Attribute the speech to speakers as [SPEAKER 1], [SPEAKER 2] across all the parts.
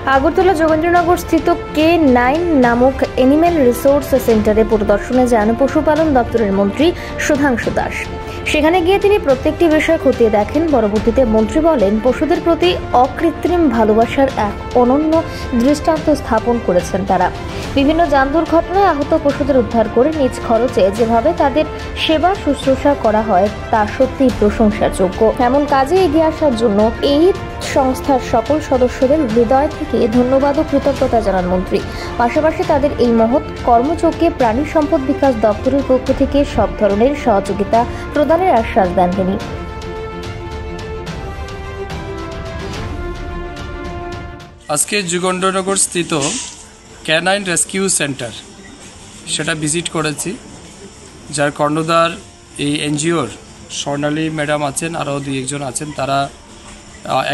[SPEAKER 1] আগরতলা যোগেন্দ্রনগর স্থিত K9 নামক animal resource সেন্টারে পরিদর্শনে যান পশুপালন দপ্তরের মন্ত্রী সুধাংশু দাস। সেখানে গিয়ে তিনি প্রত্যেকটি বিষয় খতিয়ে দেখেন। পরবর্তীতে মন্ত্রী বলেন, পশুদের প্রতি অকৃত্রিম ভালোবাসার এক অনন্য দৃষ্টান্ত স্থাপন করেছেন তারা। বিভিন্ন যান দুর্ঘটনায় আহত পশুদের উদ্ধার করে নিজ খরচে যেভাবে তাদের সেবা শুশ্রূষা করা হয় তা সত্যিই প্রশংসার যোগ্য। এমন কাজে এগিয়ে আসার জন্য এই সংস্থার সকল সদস্যদের হৃদয় থেকে ধন্যবাদ ও কৃতজ্ঞতা জানান মন্ত্রী। পাশাপাশি তাদের এই মহৎ কর্মযজ্ঞে প্রাণী সম্পদ বিকাশ দপ্তরের পক্ষ থেকে সব ধরনের সহযোগিতা প্রদানের আশ্বাস দেন তিনি।
[SPEAKER 2] আজকে যোগেন্দ্রনগর স্থিত K9 রেস্কিউ সেন্টার সেটা ভিজিট করেছি, যার কর্ণধার এই এনজিওর স্বর্ণালী ম্যাডাম আছেন, আরও 2-1 আছেন। তারা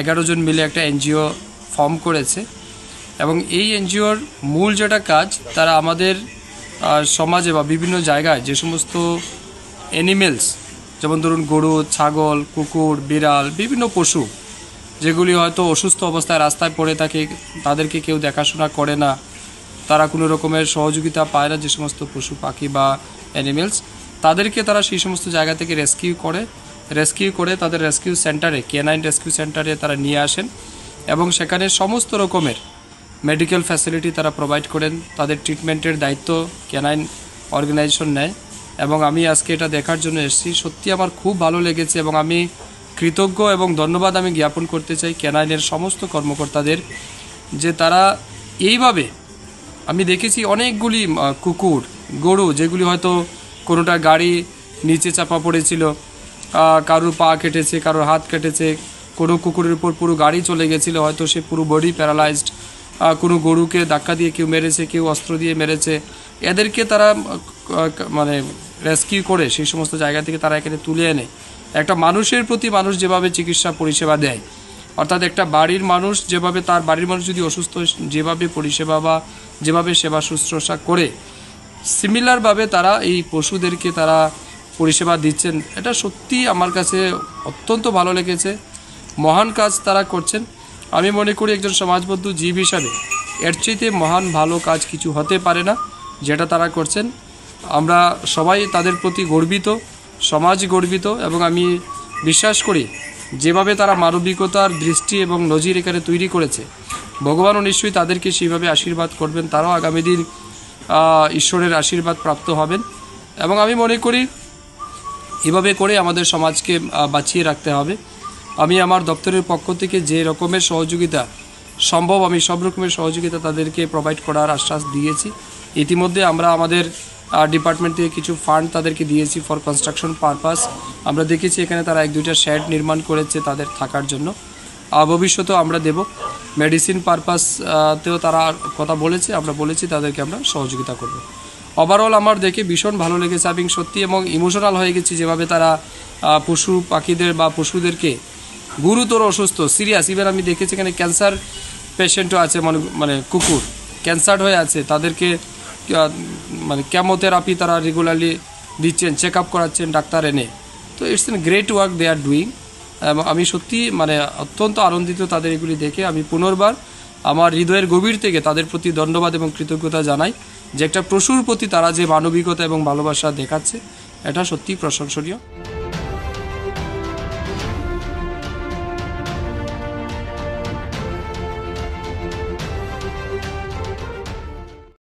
[SPEAKER 2] 11 জন মিলে একটা এনজিও ফর্ম করেছে এবং এই এনজিওর মূল যেটা কাজ, তারা আমাদের সমাজে বা বিভিন্ন জায়গায় যে সমস্ত অ্যানিমেলস, যেমন ধরুন গরু, ছাগল, কুকুর, বিড়াল, বিভিন্ন পশু যেগুলি হয়তো অসুস্থ অবস্থায় রাস্তায় পড়ে থাকে, তাদেরকে কেউ দেখাশোনা করে না, তারা কোনো রকমের সহযোগিতা পায় না, যে সমস্ত পশু পাখি বা অ্যানিমেলস, তাদেরকে তারা সেই সমস্ত জায়গা থেকে রেস্কিউ করে তাদের রেস্কিউ সেন্টারে, K9 রেস্কিউ সেন্টারে তারা নিয়ে আসেন এবং সেখানে সমস্ত রকমের মেডিকেল ফ্যাসিলিটি তারা প্রোভাইড করেন। তাদের ট্রিটমেন্টের দায়িত্ব K9 অর্গানাইজেশন নেয় এবং আমি আজকে এটা দেখার জন্য এসেছি। সত্যি আমার খুব ভালো লেগেছে এবং আমি কৃতজ্ঞ এবং ধন্যবাদ আমি জ্ঞাপন করতে চাই K9-এর সমস্ত কর্মকর্তাদের, যে তারা এইভাবে, আমি দেখেছি অনেকগুলি কুকুর, গরু যেগুলি হয়তো কোনোটা গাড়ি নিচে চাপা পড়েছিল, কারোর পা কেটেছে, কারোর হাত কেটেছে, কোনো কুকুরের উপর পুরো গাড়ি চলে গেছিলো, হয়তো সে পুরো বডি প্যারালাইজড, কোনো গরুকে ধাক্কা দিয়ে কেউ মেরেছে, কেউ অস্ত্র দিয়ে মেরেছে, এদেরকে তারা মানে রেস্কিউ করে সেই সমস্ত জায়গা থেকে তারা এখানে তুলে এনে একটা মানুষের প্রতি মানুষ যেভাবে চিকিৎসা পরিষেবা দেয়, অর্থাৎ একটা বাড়ির মানুষ যেভাবে, তার বাড়ির মানুষ যদি অসুস্থ যেভাবে পরিষেবা বা যেভাবে সেবা শুশ্রূষা করে, সিমিলারভাবে তারা এই পশুদেরকে তারা পরিষেবা দিচ্ছেন। এটা সত্যি আমার কাছে অত্যন্ত ভালো লেগেছে। মহান কাজ তারা করছেন। আমি মনে করি একজন সমাজবদ্ধ জীব হিসাবে এর চাইতে মহান ভালো কাজ কিছু হতে পারে না যেটা তারা করছেন। আমরা সবাই তাদের প্রতি গর্বিত, সমাজ গর্বিত এবং আমি বিশ্বাস করি যেভাবে তারা মানবিকতার দৃষ্টি এবং নজির এখানে তৈরি করেছে, ভগবানও নিশ্চয়ই তাদেরকে সেইভাবে আশীর্বাদ করবেন, তারাও আগামী দিন ঈশ্বরের আশীর্বাদ প্রাপ্ত হবেন। এবং আমি মনে করি এভাবে করে আমাদের সমাজকে বাঁচিয়ে রাখতে হবে। আমি আমার দপ্তরের পক্ষ থেকে যে রকমের সহযোগিতা সম্ভব, আমি সব রকমের সহযোগিতা তাদেরকে প্রোভাইড করার আশ্বাস দিয়েছি। ইতিমধ্যে আমরা আমাদের ডিপার্টমেন্ট থেকে কিছু ফান্ড তাদেরকে দিয়েছি ফর কনস্ট্রাকশন পারপাস। আমরা দেখেছি এখানে তারা 1-2টা শেড নির্মাণ করেছে তাদের থাকার জন্য, ভবিষ্যতেও আমরা দেব। মেডিসিন পারপাসতেও তারা কথা বলেছে, আমরা বলেছি তাদেরকে আমরা সহযোগিতা করব। ওভারঅল আমার দেখে ভীষণ ভালো লেগেছে, আমি সত্যি এবং ইমোশনাল হয়ে গেছি যেভাবে তারা পশু পাখিদের বা পশুদেরকে গুরুতর অসুস্থ, সিরিয়াস, ইভেন আমি দেখেছি এখানে ক্যান্সার পেশেন্টও আছে, মানে কুকুর ক্যান্সার হয়ে আছে, তাদেরকে মানে কেমোথেরাপি তারা রেগুলারলি দিচ্ছেন, চেক আপ করাচ্ছেন ডাক্তার এনে। তো it's an great work they are doing. এবং আমি সত্যি মানে অত্যন্ত আনন্দিত তাদের এগুলি দেখে। আমি পুনর্বার আমার হৃদয়ের গভীর থেকে তাদের প্রতি ধন্যবাদ এবং কৃতজ্ঞতা জানাই, যে একটা পশুর প্রতি তারা যে মানবিকতা এবং ভালোবাসা দেখাচ্ছে, এটা সত্যিই প্রশংসনীয়।